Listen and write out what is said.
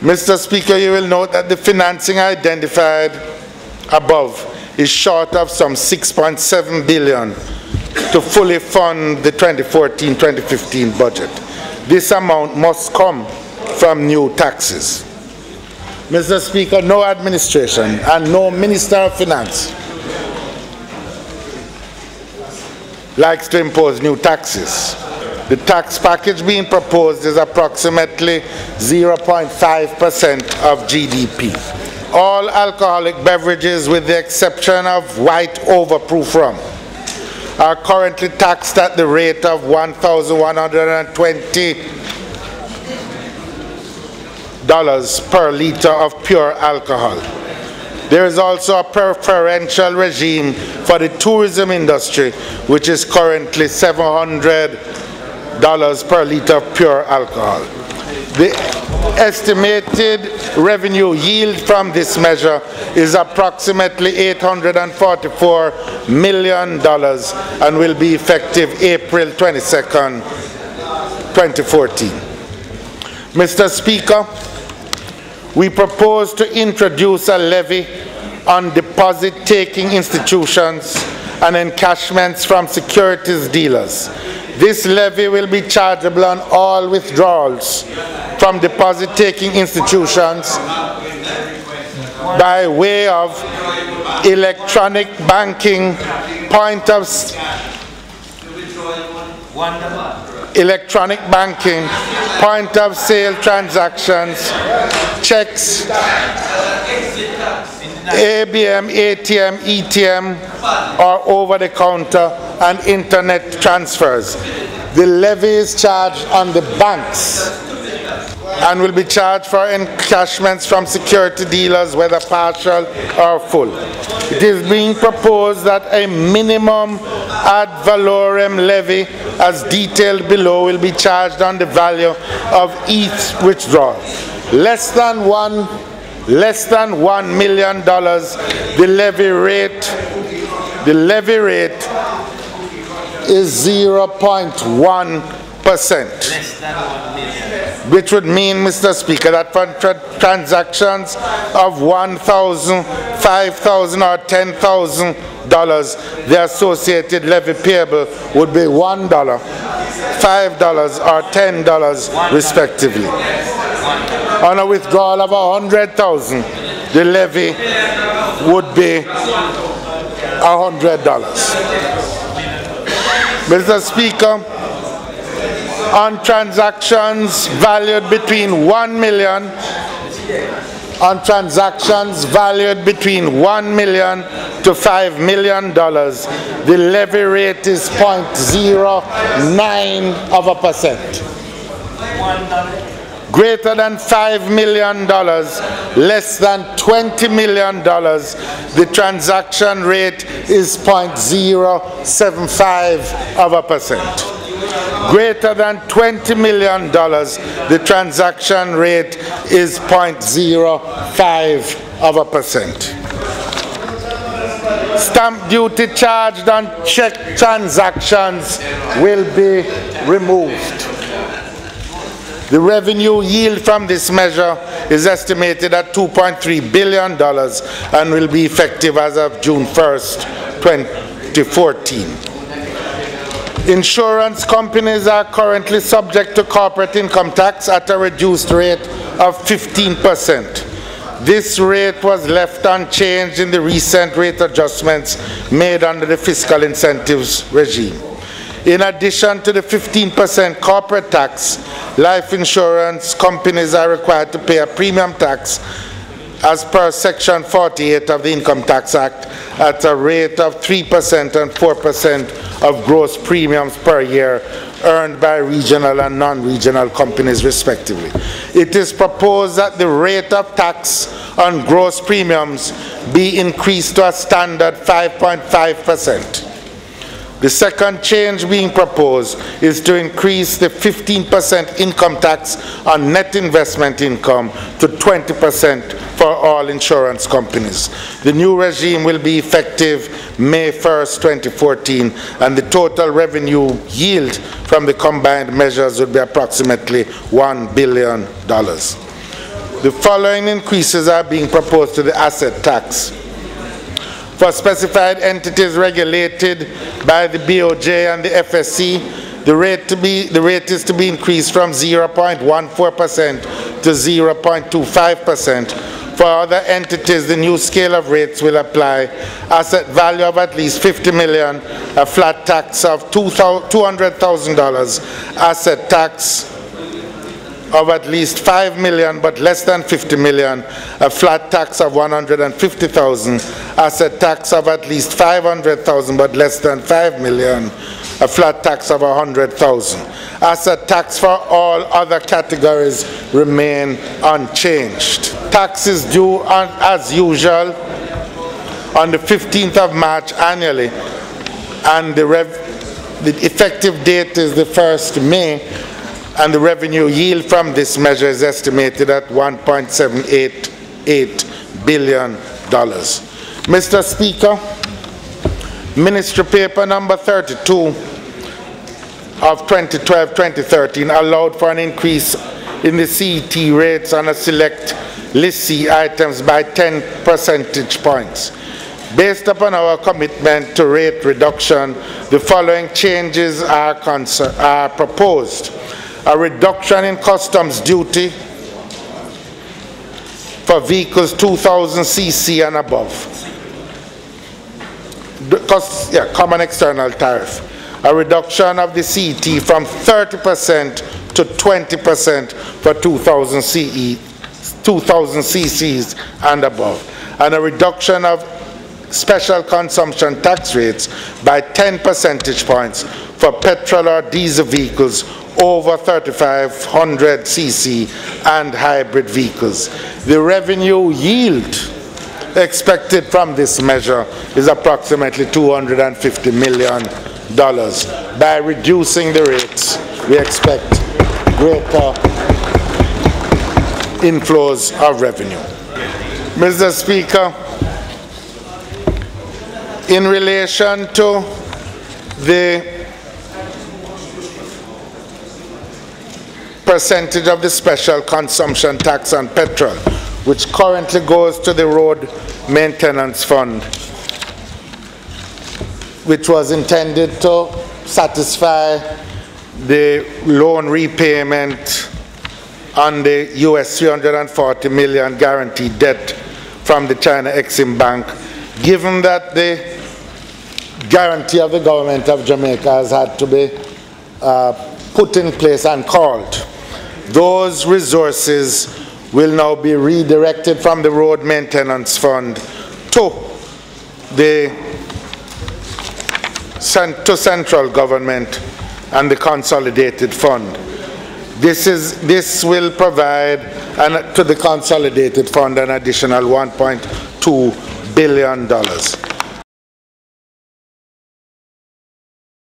Mr. Speaker, you will note that the financing identified above is short of some 6.7 billion to fully fund the 2014-2015 budget. This amount must come from new taxes. Mr. Speaker, no administration and no Minister of Finance likes to impose new taxes. The tax package being proposed is approximately 0.5% of GDP. All alcoholic beverages, with the exception of white overproof rum, are currently taxed at the rate of $1,120 per liter of pure alcohol. There is also a preferential regime for the tourism industry, which is currently $700 per liter of pure alcohol. The estimated revenue yield from this measure is approximately $844 million and will be effective April 22nd, 2014. Mr. Speaker, we propose to introduce a levy on deposit-taking institutions and encashments from securities dealers. This levy will be chargeable on all withdrawals from deposit-taking institutions by way of electronic banking, point-of-sale transactions, checks, ABM, ATM, ETM, or over-the-counter and internet transfers. The levy is charged on the banks and will be charged for encashments from security dealers, whether partial or full. It is being proposed that a minimum ad valorem levy, as detailed below, will be charged on the value of each withdrawal. Less than $1 million, the levy rate is 0.1%, which would mean, Mr. Speaker, that for transactions of $1,000, $5,000, or $10,000, the associated levy payable would be $1, $5, or $10, respectively. On a withdrawal of $100,000, the levy would be $100. Mr. Speaker, on transactions valued between $1 million, to $5 million, the levy rate is 0.09%. Greater than $5 million, less than $20 million, the transaction rate is 0.075%. Greater than $20 million, the transaction rate is 0.05%. Stamp duty charged on check transactions will be removed. The revenue yield from this measure is estimated at $2.3 billion and will be effective as of June 1st, 2014. Insurance companies are currently subject to corporate income tax at a reduced rate of 15%. This rate was left unchanged in the recent rate adjustments made under the fiscal incentives regime. In addition to the 15% corporate tax, life insurance companies are required to pay a premium tax as per Section 48 of the Income Tax Act at a rate of 3% and 4% of gross premiums per year earned by regional and non-regional companies respectively. It is proposed that the rate of tax on gross premiums be increased to a standard 5.5%. The second change being proposed is to increase the 15% income tax on net investment income to 20% for all insurance companies. The new regime will be effective May 1st, 2014, and the total revenue yield from the combined measures would be approximately $1 billion. The following increases are being proposed to the asset tax. For specified entities regulated by the BOJ and the FSC, the rate is to be increased from 0.14% to 0.25%. For other entities, the new scale of rates will apply. Asset value of at least $50 million, a flat tax of $200,000, asset tax of at least $5 million but less than $50 million, a flat tax of $150,000, asset tax of at least $500,000 but less than $5 million, a flat tax of $100,000. Asset tax for all other categories remain unchanged. Taxes due as usual on the 15th of March annually, and the effective date is the 1st May, and the revenue yield from this measure is estimated at $1.788 billion. Mr. Speaker, Ministry Paper number 32 of 2012-2013 allowed for an increase in the CET rates on a select List C items by 10 percentage points. Based upon our commitment to rate reduction, the following changes are proposed. A reduction in customs duty for vehicles 2,000 cc and above. Common external tariff. A reduction of the CET from 30% to 20% for 2,000 cc's and above. And a reduction of special consumption tax rates by 10 percentage points for petrol or diesel vehicles over 3,500 cc and hybrid vehicles. The revenue yield expected from this measure is approximately $250 million. By reducing the rates, we expect greater inflows of revenue. Mr. Speaker, in relation to the percentage of the special consumption tax on petrol, which currently goes to the Road Maintenance Fund, which was intended to satisfy the loan repayment on the US $340 million guaranteed debt from the China Exim Bank, given that the guarantee of the government of Jamaica has had to be put in place and called. Those resources will now be redirected from the Road Maintenance Fund to the central government and the Consolidated Fund. This will provide to the Consolidated Fund an additional $1.2 billion.